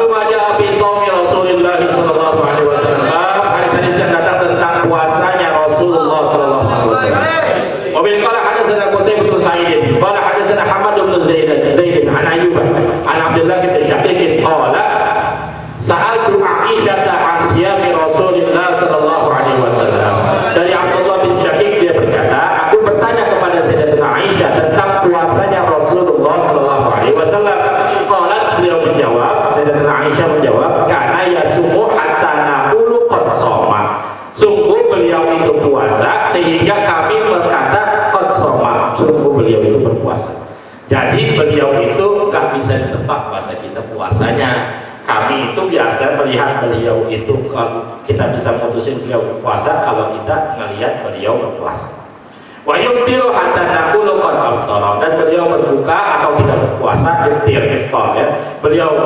Babu maja fi shaumi Rasulillah sallallahu alaihi wasallam. Hadis yang datang tentang puasanya Rasulullah sallallahu alaihi wasallam. Wa bil qala hadatsana Qutaibah bin Sa'id, qala hadatsana Hamad bin Zaid an Ayyub an Abdullah bin Syaqiq qala sa'altu Aisyah an siyami Rasulillah sallallahu alaihi wasallam. Dari Abdullah bin Syaqiq dia berkata, aku bertanya kepada Sayyidatina Aisyah tentang puasanya Rasulullah sallallahu alaihi wasallam. Qalat, beliau menjawab, Sayyidatina Aisyah menjawab, karena yasumu hatta naqulu qad shoma. Sungguh beliau itu puasa sehingga kami berkata qad shoma. Sungguh beliau itu berpuasa. Jadi beliau itu gak bisa ditebak bahasa kita puasanya. Kami itu biasa melihat beliau itu, kalau kita bisa memutusin beliau berpuasa kalau kita melihat beliau berpuasa. Wa yuftiru hatta naqulu qad aftara, dan beliau berbuka atau tidak berpuasa, iftar ya. Beliau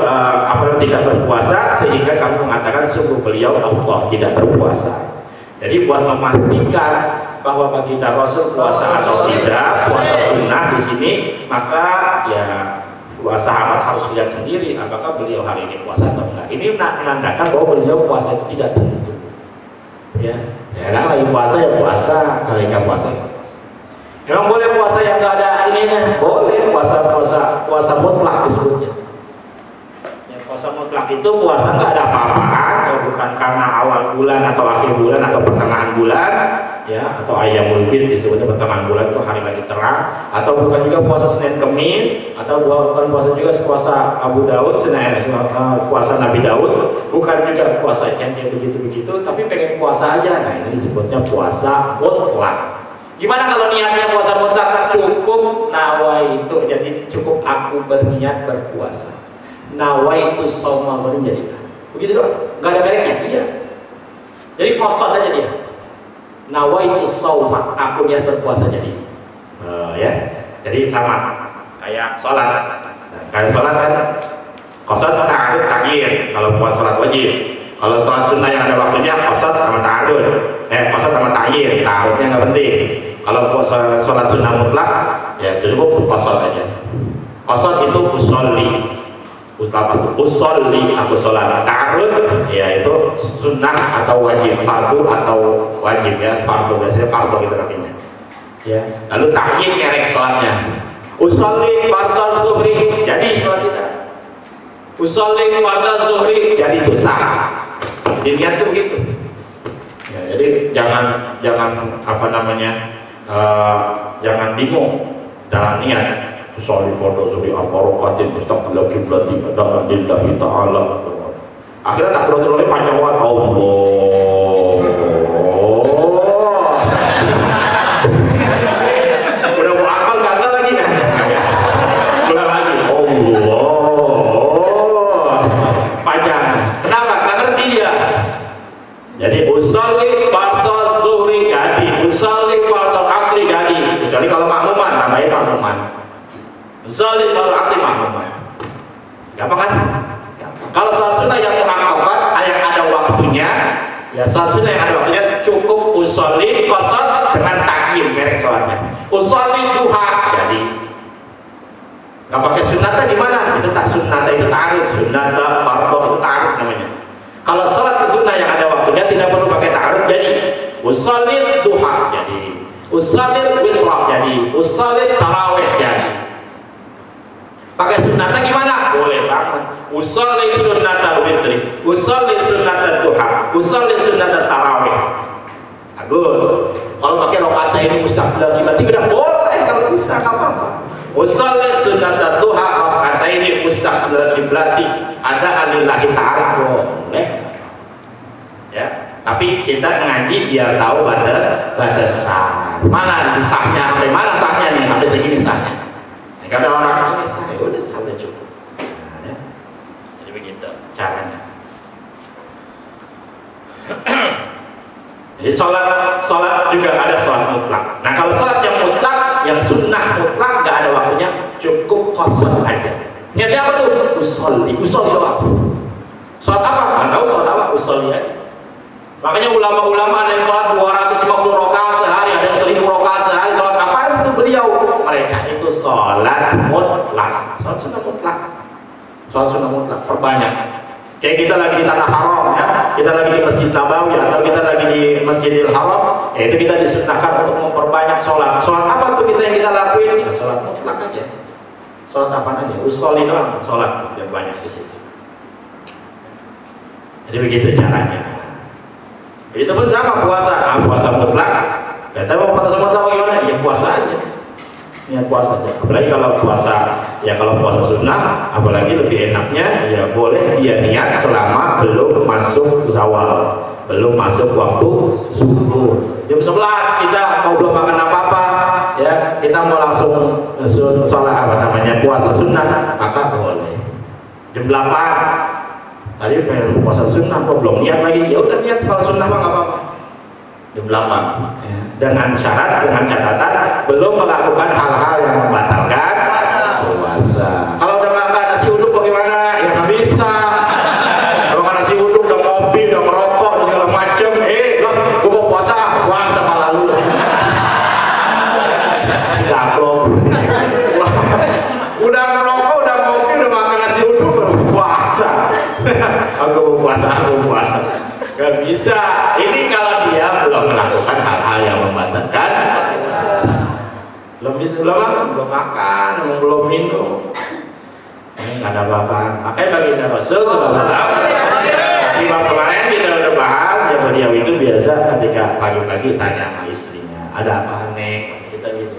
tidak berpuasa sehingga kami mengatakan sungguh beliau aftar, tidak berpuasa. Jadi buat memastikan bahwa baginda Rasul puasa atau tidak, puasa sunnah di sini, maka ya sahabat harus lihat sendiri apakah beliau hari ini puasa atau enggak. Ini menandakan bahwa beliau puasa itu tidak tentu. Ya, lagi puasa ya puasa, kalau nggak puasa ya puasa. Memang boleh puasa yang nggak ada ininya, boleh puasa mutlak disebutnya. Ya, puasa mutlak itu puasa nggak ada apa-apaan, ya, bukan karena awal bulan atau akhir bulan atau pertengahan bulan, ya, atau ayyamul bid disebutnya pertengahan bulan itu hari lagi terang, atau bukan juga puasa Senin Kemis, atau bukan puasa juga puasa Abu Daud, puasa Nabi Daud, bukan juga puasa yang kayak begitu-begitu, tapi pengen puasa aja. Nah, ini disebutnya puasa mutlak. Gimana kalau niatnya puasa mutlak? Cukup nawaitu, jadi cukup aku berniat berpuasa. Nawaitu shauma jadi. Begitu doang, nggak ada mereknya, iya. Jadi kosot aja dia. Nawaitu shauma, aku niat berpuasa jadi. Ya, jadi sama kayak sholat. Kayak sholat kan, kosot ta'arud ta'yir kalau buat sholat wajib. Kalau sholat sunnah yang ada waktunya, kosot sama ta'arud. Kosot sama ta'yir, ta'arudnya nggak penting. Kalau sholat sunnah mutlak, ya cukup kosot aja. Kosot itu usolli. Usolli, aku sholat. Ta'arud, ya itu sunnah atau wajib, fardu atau wajib ya, fardu biasanya fardu gitu artinya. Ya. Lalu ta'yir merek sholatnya. Usolli fardhu zuhri, jadi sholat kita. Usolli fardhu zuhri, jadi itu sah. Dilihat tuh begitu. Ya, jadi jangan jangan bingung dalam niat. Usolli fardhu zuhri al-faraqatin mustaqbil qiblati bada'an lillahi ta'ala. Akhirnya takbiratul ihram panjang banget. Allah. Udah mau hafal gagal lagi. Ulang lagi. Allah. Panjang. Kenapa? Nggak ngerti dia. Jadi usolli fardhu zuhri jadi, usolli fardhu asri jadi. Kecuali kalau makmuman, tambahin makmuman. Usolli fardhu asri makmuman. Gampang kan? Kalau sholat sunnah yang muakkad, yang ada waktunya, ya sholat sunnah yang ada waktunya cukup usolli qasar dengan ta'yin merek sholatnya. Usolli duha jadi. Nggak pakai sunnata gimana? Itu tak sunnata, itu ta'arud. Sunnata fardhu itu ta'arud namanya. Kalau sholat sunnah yang ada waktunya tidak perlu pakai ta'arud jadi. Usolli duha jadi. Usolli witrah jadi. Usolli tarawih jadi. Pakai sunnata gimana? Boleh banget. Usolli sunnatal witri, usolli sunnatal duha, usolli sunnatal tarawih. Bagus. Kalau pakai rakaat ini mustaqbil qiblat tidak boleh, kalau bisa nggak apa-apa. Usolli sunnatal duha, rakaat ini mustaqbil qiblati, ada alillahi ta'ala boleh. Ya, tapi kita ngaji biar tahu batasan. Mana sahnya? Sampai mana sahnya nih? Sampai segini sahnya. Karena orang ini sah, udah sampai cukup. Nah, ya. Jadi begitu caranya. Jadi sholat juga ada sholat mutlak. Nah kalau sholat yang mutlak, yang sunnah mutlak nggak ada waktunya, cukup kosong aja. Niatnya apa tuh? Usolli doang. Sholat apa? Nggak tahu sholat apa? Usolli aja. Makanya ulama-ulama ada yang sholat 250 rakaat sehari, ada yang 1000 rakaat sehari. Sholat apa itu beliau? Mereka itu sholat mutlak, sholat sunnah mutlak, sholat sunnah mutlak perbanyak. Kayak kita lagi di tanah haram ya, kita lagi di Masjid Nabawi atau kita lagi di Masjidil Haram, ya itu kita disunahkan untuk memperbanyak sholat. Sholat apa tuh kita yang kita lakuin? Ya sholat mutlak aja. Sholat apa aja? Usolin doang, sholat biar banyak di situ. Jadi begitu caranya. Itu pun sama puasa, puasa mutlak. Kita mau puasa mutlak bagaimana? Ya puasa aja. Niat puasa aja. Apalagi kalau puasa, ya kalau puasa sunnah, apalagi lebih enaknya, ya boleh dia niat selama belum masuk zawal, belum masuk waktu subuh. Jam 11 kita mau belum makan apa-apa, ya kita mau langsung sholat apa namanya puasa sunnah, maka boleh. Jam 8 tadi pengen puasa sunnah kok belum niat lagi, ya udah niat kalau sunnah mah nggak apa-apa. Jam 8 ya. Dengan syarat, dengan catatan belum melakukan hal-hal yang membatalkan puasa. Kalau udah makan nasi uduk bagaimana? Ya nggak bisa. Kalau makan nasi uduk udah ngopi, udah merokok, segala macem, gue mau puasa malah lalu. Sidaplok. Udah merokok, udah ngopi, udah makan nasi uduk, baru puasa. Aku mau puasa. Gak bisa. Ini kalau dia belum melakukan hal-hal yang membatalkan, belum makan, belum minum, ini nggak ada apa-apa. Makanya baginda Rasul SAW, di kemarin kita udah bahas, ya beliau itu biasa ketika pagi-pagi tanya sama istrinya, ada apa nek? Masa kita gitu,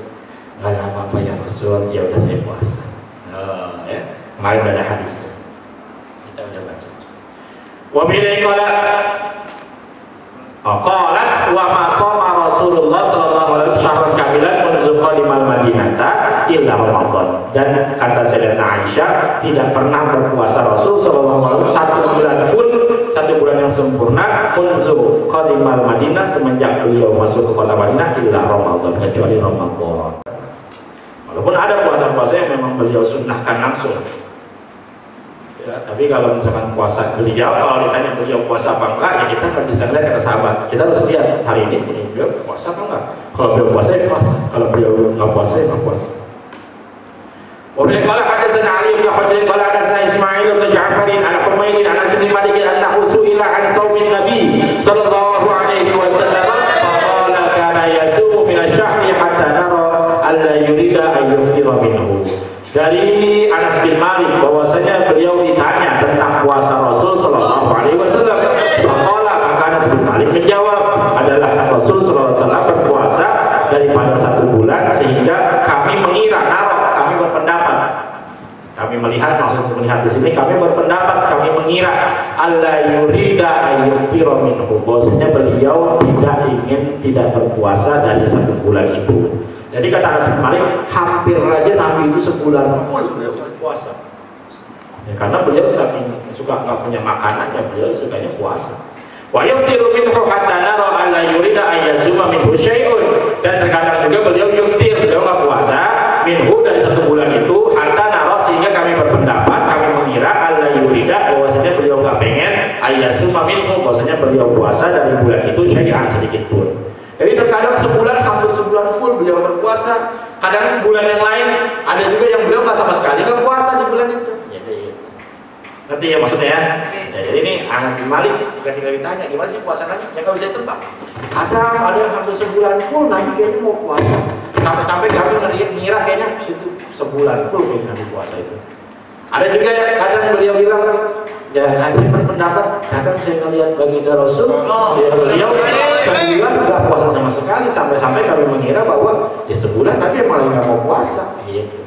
nggak ada apa-apa ya Rasul, ya udah saya puasa. Ya. Kemarin udah ada hadisnya, kita udah baca. Wabillahi qalat wa ma shoma Rasulullah sallallahu alaihi wasallam kamilan munzu qadimal Madinata illa Ramadan. Dan kata Sayyidatuna Aisyah, tidak pernah berpuasa Rasul sallallahu alaihi wasallam 1 bulan full, 1 bulan yang sempurna munzu qadimal Madinah, semenjak beliau masuk ke kota Madinah, illa Ramadan, kecuali Ramadan. Walaupun ada puasa-puasa yang memang beliau sunnahkan langsung. Ya, tapi kalau misalkan puasa beliau, kalau ditanya beliau puasa apa enggak, ya kita nggak bisa lihat kata sahabat. Kita harus lihat hari ini beliau puasa apa enggak. Kalau beliau puasa ya puasa, kalau beliau nggak puasa ya nggak puasa. Wabil qala hadatsana Ali bin Hujr qala hadatsana Ismail bin Ja'far an Humayd an Anas bin Malik annahu su'ila an shaumin Nabi sallallahu alaihi wasallam faqala kana yasumu min asy-syahri hatta nara alla yurida an yuftira minhu. Dari Anas bin Malik bahwasanya beliau ditanya tentang puasa Rasul sallallahu alaihi wasallam. Faqala, maka Anas bin Malik menjawab, adalah Rasul sallallahu alaihi wasallam berpuasa daripada 1 bulan sehingga kami mengira, kami berpendapat. Kami melihat, maksud melihat di sini, kami berpendapat, kami mengira alla yurida ayyuftira minhu, bahwasanya beliau tidak berpuasa dari 1 bulan itu. Jadi kata Anas bin Malik, hampir aja Nabi itu sebulan full beliau puasa. Ya, karena beliau saking suka nggak punya makanan, ya beliau sukanya puasa. Wa yuftiru minhu hatta nara alla yurida ayyasuma minhu syai'un. Dan terkadang juga beliau yuftir, beliau nggak puasa minhu dari 1 bulan itu hatta nara, sehingga kami berpendapat, kami mengira alla yurida, bahwasanya beliau nggak pengen ayyasuma minhu, bahwasanya beliau puasa dari bulan itu syai'an, sedikit pun. Jadi terkadang sebulan, hampir sebulan full beliau berpuasa. Kadang bulan yang lain ada juga yang beliau nggak sama sekali nggak puasa di bulan itu. Ngerti ya maksudnya ya? Ya, jadi ini Anas bin Malik ketika ditanya gimana sih puasa Nabi, ya nggak bisa tebak. Kadang ada yang hampir sebulan full Nabi kayaknya mau puasa. Sampai-sampai kami ngira kayaknya situ sebulan full kayaknya Nabi puasa itu. Ada juga ya, kadang beliau bilang, ya saya berpendapat, kadang saya melihat baginda Rasul, ya beliau sebulan nggak puasa sama sekali, sampai-sampai kami mengira bahwa ya sebulan tapi malah nggak mau puasa. Gitu.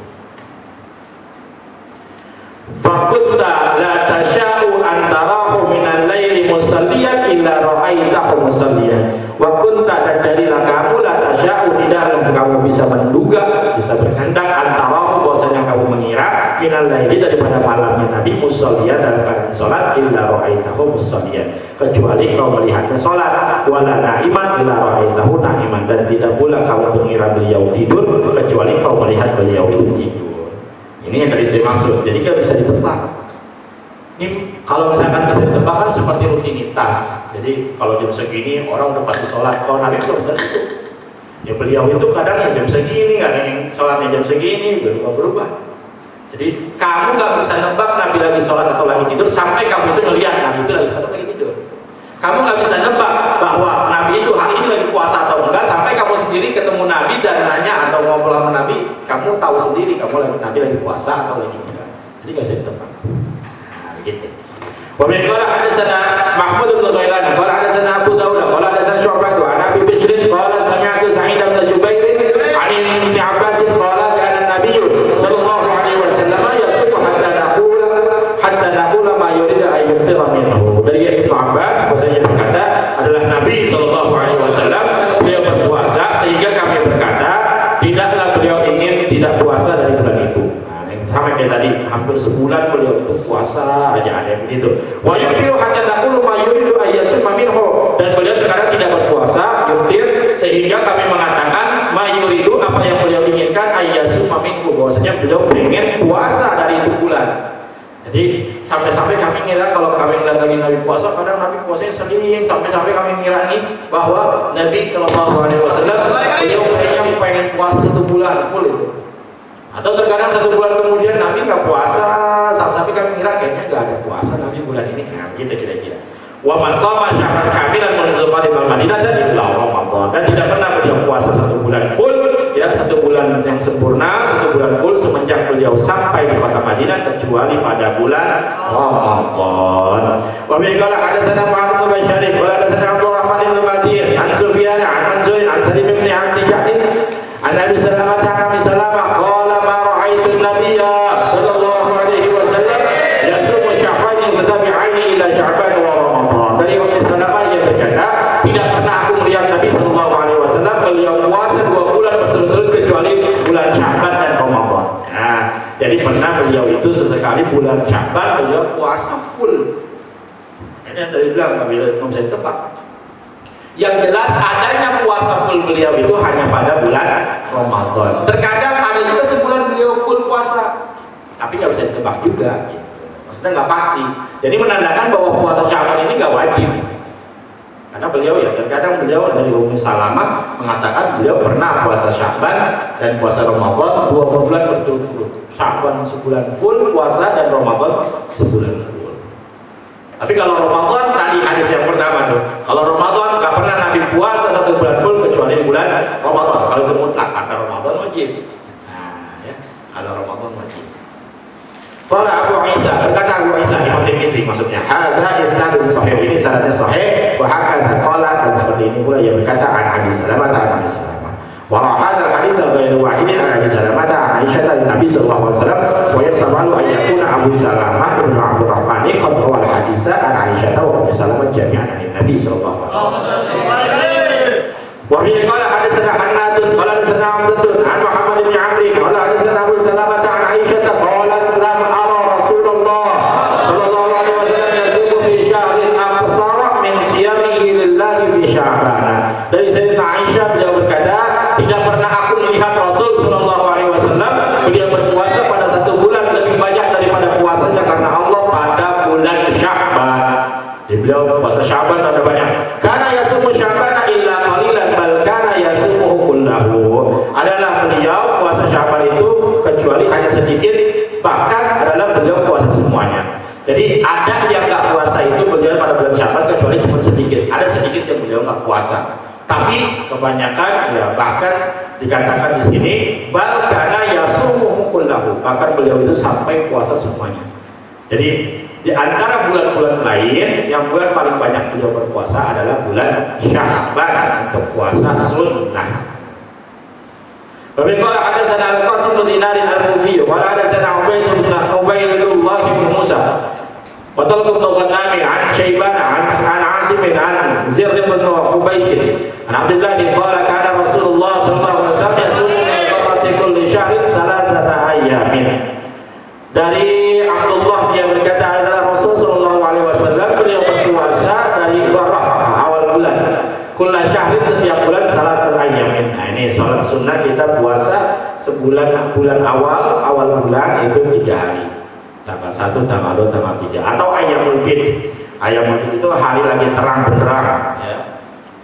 Fakunta la tasha'u antarahu minal laili musalliyan illa ra'aitahu musalliyan. Wa kunta, dan jadilah kamu la tasha'u, tidaklah kamu bisa menduga, bisa berkehendak antarahu, bahwasanya kamu mengira minal laili, daripada malamnya Nabi, musalliyan, dalam keadaan salat, illa ra'aitahu musalliyan, kecuali kau melihatnya salat, wala na'iman illa ra'aitahu na'iman, dan tidak pula kamu mengira beliau tidur kecuali kau melihat beliau itu tidur. Ini yang tadi saya maksud, jadi nggak bisa ditebak. Ini kalau misalkan bisa ditebak kan seperti rutinitas. Jadi kalau jam segini orang udah pasti sholat, kalau Nabi belum tentu. Ya beliau itu kadang ya jam segini, kadang yang sholatnya jam segini, berubah-berubah. Jadi kamu nggak bisa nebak Nabi lagi sholat atau lagi tidur sampai kamu itu melihat Nabi itu lagi sholat atau lagi tidur. Kamu nggak bisa nebak bahwa Nabi itu hari ini lagi puasa atau enggak sampai kamu sendiri ketemu Nabi dan nanya atau ngobrol sama Nabi, kamu tahu sendiri Nabi lagi puasa atau lagi enggak. Jadi nggak bisa ditebak. Nah, begitu. Wabiyakala hadasana Mahmud bin Ghailan, qala hadasana Abu Dawud, qala hadasana Syu'bah an Abi Bishr, qala sami'tu Sa'id bin Jubair an Ibn Abbas qala kana an-nabiy sallallahu alaihi wasallam yasumu hatta naqula ma yuridu an yuftira minhu. Dari Ibnu Abbas bahwasanya berkata adalah Nabi sallallahu alaihi wasallam beliau berpuasa sehingga kami berkata tidaklah beliau ingin tidak puasa dari bulan itu. Sama kayak tadi, hampir sebulan beliau itu puasa aja, ada yang begitu. Wa yuftiru hatta naqulu ma yuridu ayyasuma minhu, dan beliau terkadang tidak berpuasa, yuftir, sehingga kami mengatakan ma yuridu, apa yang beliau inginkan, ayyasuma minhu, bahwasanya beliau pengen puasa dari itu bulan. Jadi sampai-sampai kami ngira kalau kami ngeliat lagi Nabi puasa, kadang Nabi puasanya sering, sampai-sampai kami ngira nih bahwa Nabi Shallallahu Alaihi Wasallam beliau kayaknya pengen puasa 1 bulan full itu. Atau terkadang 1 bulan kemudian Nabi nggak puasa, sampai kami kira kayaknya nggak ada puasa Nabi bulan ini, nah gitu kira-kira. Wa masama syahran kamilan min zulqa'dah Madinah dan illa Ramadan, dan tidak pernah beliau puasa 1 bulan full, ya 1 bulan yang sempurna, 1 bulan full semenjak beliau sampai di kota Madinah kecuali pada bulan Ramadan. Wa biqala hadatsana Muhammad bin Syarif, wa hadatsana Abdul Rahman bin Madir, an Sufyan an Zuhair an Salim bin Abdi Ja'id, an Abi Salamah an Abi Salamah Nabiya sallallahu alaihi wasallam yasumu syahrain mutabi'aini ila Sya'ban wa Ramadan. Dari Ummu Salamah yang berkata, tidak pernah aku melihat Nabi sallallahu alaihi wasallam beliau puasa 2 bulan berturut-turut kecuali bulan Sya'ban dan Ramadan. Nah, jadi pernah beliau itu sesekali bulan Sya'ban beliau puasa full. Ini yang tadi bilang Nabi belum bisa ditebak. Yang jelas adanya puasa full beliau itu hanya pada bulan Ramadan. Terkadang ada juga sebulan beliau full puasa, tapi nggak bisa ditebak juga. Gitu. Maksudnya nggak pasti. Jadi menandakan bahwa puasa Sya'ban ini nggak wajib. Karena beliau ya terkadang beliau dari Ummu Salamah mengatakan beliau pernah puasa Sya'ban dan puasa Ramadan 2 bulan berturut-turut. Sya'ban sebulan full puasa dan Ramadan sebulan full. Tapi kalau Ramadan tadi hadis yang pertama tuh, kalau Ramadan nggak pernah Nabi puasa 1 bulan full kecuali bulan Ramadan. Kalau itu mutlak, karena Ramadan wajib. Nah, ya, kalau Ramadan wajib. Qala Abu Isa, berkata Abu Isa Imam Tirmizi maksudnya, hadza isnadun sahih, ini sanadnya sahih, wa hakadha qala, dan seperti ini pula yang berkata an Abi Salamah an Abi Salamah. Wa hadzal hadits ghairu wahidin an Abi Salamah an Aisyah dari Nabi sallallahu alaihi wasallam, wa yahtamalu an yakuna Abu Salamah ibn Abdurrahman qad rawal haditsa an Aisyah wa Ummu Salamah jami'an an Nabi sallallahu alaihi wasallam. Wa bi qala hadatsana Hannadun qala hadatsana Abdun an Muhammad bin Amr qala hadatsana Abu Salamah an Aisyah qala salama ara Rasulullah sallallahu alaihi wasallam yasumu fi syahrin aqsara min siyamihi lillahi fi Sya'ban. Dari Sayyidah Aisyah beliau berkata, tidak pernah aku melihat Rasul sallallahu alaihi wasallam beliau berpuasa pada 1 bulan lebih banyak daripada puasanya karena Allah pada bulan Sya'ban. Jadi beliau puasa Sya'ban ada banyak. Karena yasumu Sya'ban illa qalilan bal kana yasumuhu kullahu. Adalah beliau puasa Sya'ban itu kecuali hanya sedikit, bahkan adalah beliau puasa semuanya. Jadi ada yang nggak puasa itu beliau pada bulan Sya'ban kecuali cuma sedikit. Ada sedikit yang beliau nggak puasa. Tapi kebanyakan ya bahkan dikatakan di sini bal kana yasumuhu kullahu. Bahkan beliau itu sampai puasa semuanya. Jadi di antara bulan-bulan lain yang bulan paling banyak beliau berpuasa adalah bulan Sya'ban untuk puasa sunnah. Baiklah, ada sana Al-Qasim bin Dinar Al-Kufi, wa ada sana Ubaidullah bin Musa. Wa talaqu bin Ghanami an Syaiban an Asim an Zir bin Hubaysh an Abdullah qala kana Rasulullah sallallahu alaihi wasallam yasumu min kulli syahrin 3 ayyamin. Dari Abdullah dia berkata adalah Rasul sallallahu alaihi wasallam beliau berpuasa dari awal bulan kulla syahrin setiap bulan 3 ayyamin. Nah ini sholat sunnah kita puasa sebulan bulan awal bulan itu 3 hari, tanggal 1, tanggal 2, tanggal 3, atau ayyamul bid. Ayyamul bid itu hari lagi terang benderang ya,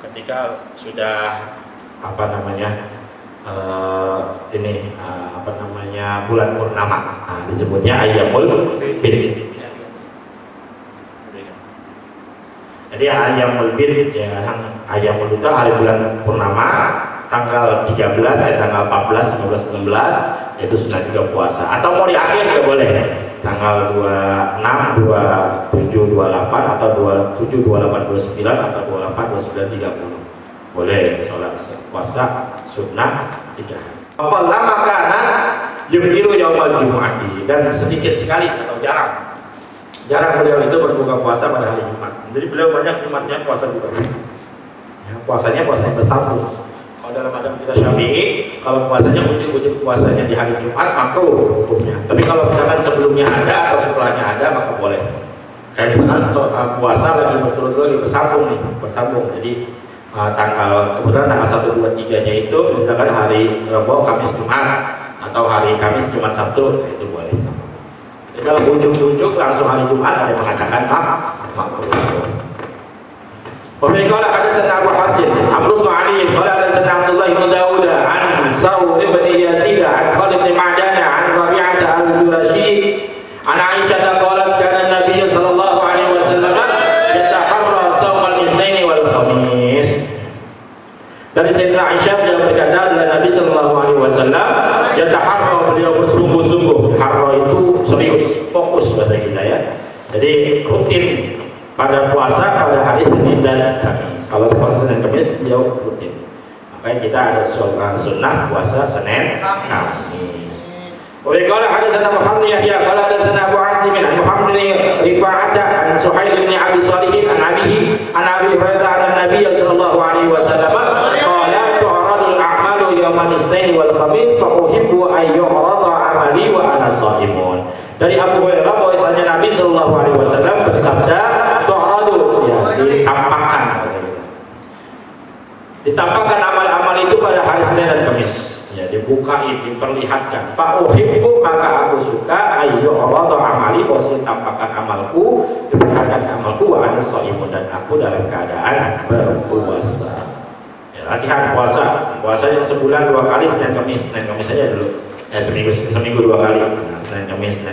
ketika sudah apa namanya apa namanya bulan purnama. Nah, disebutnya ayyamul bid. Jadi ayyamul bid ya, ayyamul itu hari bulan purnama tanggal 13, tanggal 14, 15, 16 itu sunnah juga puasa. Atau mau di akhir juga boleh. Tanggal 26, 27, 28 atau 27, 28, 29 atau 28, 29, 30. Boleh sholat puasa sunnah 3 hari. Apa lama karena yuftiru yaumal jumu'ati, dan sedikit sekali atau jarang beliau itu berbuka puasa pada hari Jumat. Jadi beliau banyak Jumatnya puasa juga. Ya, puasanya bersambung. Kalau dalam mazhab kita Syafi'i, kalau puasanya ujung-ujung puasanya di hari Jumat makruh hukumnya. Tapi kalau misalkan sebelumnya ada atau setelahnya ada maka boleh. Kayak misalkan puasa lagi berturut-turut bersambung. Jadi kebetulan tanggal 1, 2, 3 nya itu misalkan hari Rabu, Kamis, Jumat, atau hari Kamis, Jumat, Sabtu, itu boleh. Jadi kalau ujung-ujung langsung hari Jumat ada yang mengatakan makruh. Pemikiran hadatsana Abu Hasim Amr bin Ali qala hadatsana Abdullah bin Dawud an Sa'd bin Yazid an Khalid bin Ma'dan an Rabi'ah al-Jurashi an Aisyah qalat kana Nabi sallallahu alaihi wasallam yataharra shaum al-Itsnain wal Khamis. Dari Sayyidina Aisyah beliau berkata adalah Nabi sallallahu alaihi wasallam yataharra, beliau bersungguh-sungguh. Harra itu serius, fokus bahasa kita ya. Jadi rutin pada puasa pada hari Senin dan Kamis. Kalau puasa Senin Kamis beliau rutin. Makanya kita ada sunnah puasa Senin Kamis. Oleh qala hadatsana Muhammad Yahya qala hadatsana Abu Asim an Muhammad Rifa'ata an Suhail bin Abi Shalih an Abihi an Abi Hurairah an Nabi sallallahu alaihi wasallam qala tu'radul a'malu yawmal Itsnain wal Khamis fa uhibbu an yu'rada 'amali wa ana sha'imun. Dari Abu Hurairah bahwasanya Nabi sallallahu alaihi wasallam bersabda ditampakkan amal-amal itu pada hari Senin dan Kamis ya, dibukain, diperlihatkan. Fa uhibbu, maka aku suka ayu Allah amali, bahwa tampakkan amalku, diperlihatkan amalku wa ana shaimun, dan aku dalam keadaan berpuasa ya. Latihan puasa yang sebulan 2 kali Senin Kamis saja dulu ya, seminggu 2 kali nah, Senin Kamis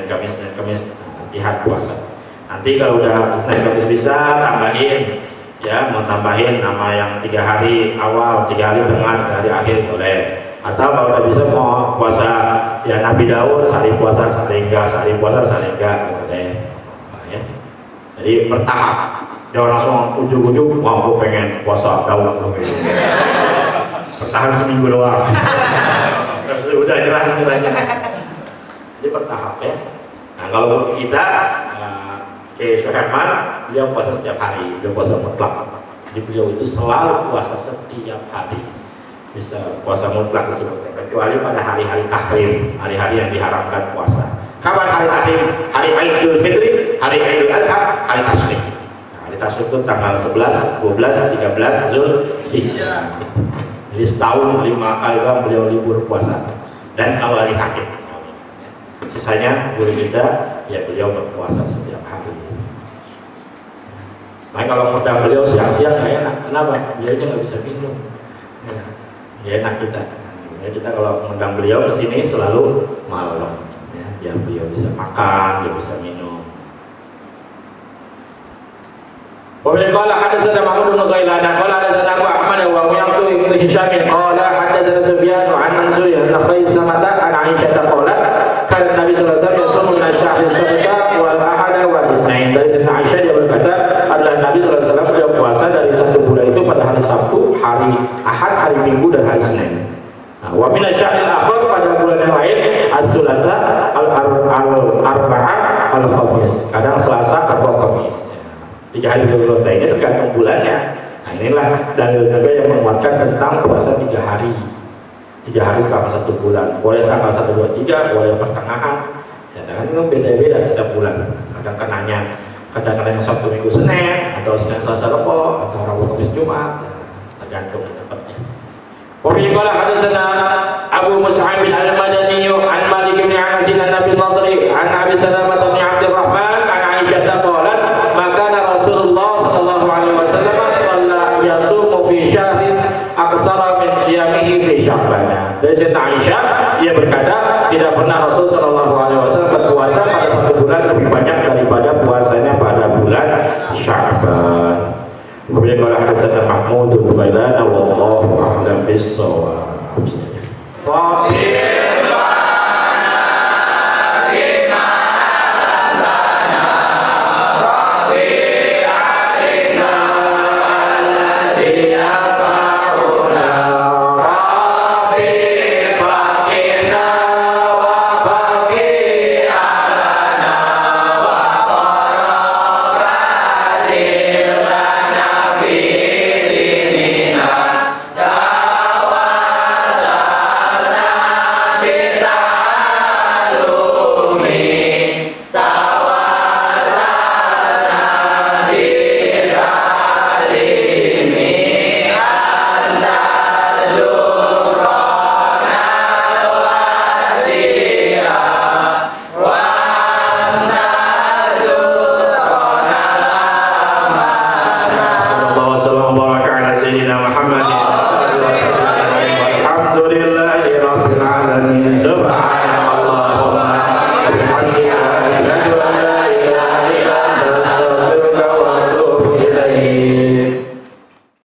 latihan puasa. Nanti kalau udah Senin Kamis bisa tambahin ya, mau tambahin nama yang 3 hari awal, 3 hari tengah, 3 hari akhir boleh. Atau kalau udah bisa mau puasa ya Nabi Daud, sehari puasa sehari enggak boleh ya. Jadi bertahap, jangan langsung ujuk-ujuk mau aku pengen puasa Daud bertahan seminggu doang terus udah nyerah. Jadi bertahap ya. Nah kalau menurut kita Syekh Herman, beliau puasa setiap hari, beliau puasa mutlak. Jadi beliau itu selalu puasa setiap hari. Bisa puasa mutlak disebutnya, kecuali pada hari-hari tahrim, hari-hari yang diharamkan puasa. Kapan hari tahrim? Hari Idul Fitri, hari Idul Adha, hari Tasyrik. Nah, hari Tasyrik itu tanggal 11, 12, 13 Zulhijjah. Jadi setahun 5 kali doang beliau libur puasa. Dan kalau lagi sakit, sisanya guru kita ya beliau berpuasa setiap hari. Nah kalau ngundang beliau siang-siang nggak enak, kenapa? Beliau aja nggak bisa minum. Ya enak kita. Ya, kita kalau ngundang beliau ke sini selalu malam, ya, biar beliau bisa makan, dia bisa minum. Qala hadatsana Mahmud bin Ghailan qala hadatsana Abu Ahmad wa Mu'ayyid ibn Hisham qala hadatsana Sufyan an Mansur an Khaisamah an Aisyah qalat kana Nabi sallallahu alaihi wasallam yasumu min syahri sabta wal ahad wal Itsnain. Dari Sayyidah Aisyah dia berkata adalah Nabi sallallahu alaihi wasallam beliau puasa dari 1 bulan itu pada hari Sabtu, hari Ahad, hari Minggu, dan hari Senin. Nah, wa min syahril akhir, pada bulan yang lain as-sulasa al-arba'ah al-khamis, kadang Selasa atau Kamis. 3 hari berikutnya ini tergantung bulannya. Nah inilah dalil juga yang menguatkan tentang puasa 3 hari. 3 hari selama 1 bulan. Boleh tanggal 1, 2, 3, boleh pertengahan. Ya, dan itu beda-beda setiap bulan. Kadang-kadang Sabtu Minggu Senin, atau Senin Selasa Rabu, atau Rabu Kamis Jumat. Ya, tergantung dapatnya. Qala hadatsana Abu Mus'ab al-Madani an Malik bin Anas an Nabi Nadri an Abi Salamah bin Abdurrahman an Aisyah qalat maka Rasulullah sallallahu alaihi wasallam shalla yasumu fi syahrin aqsara min siyamihi fi Sya'ban. Dari beliau berkata, tidak pernah Rasul Shallallahu Alaihi Wasallam berpuasa pada satu bulan lebih banyak daripada puasanya pada bulan Sya'ban. Kemudian kalau hadatsana Mahmud bin Ghailan wallahu a'lam bis-shawab. Muhammad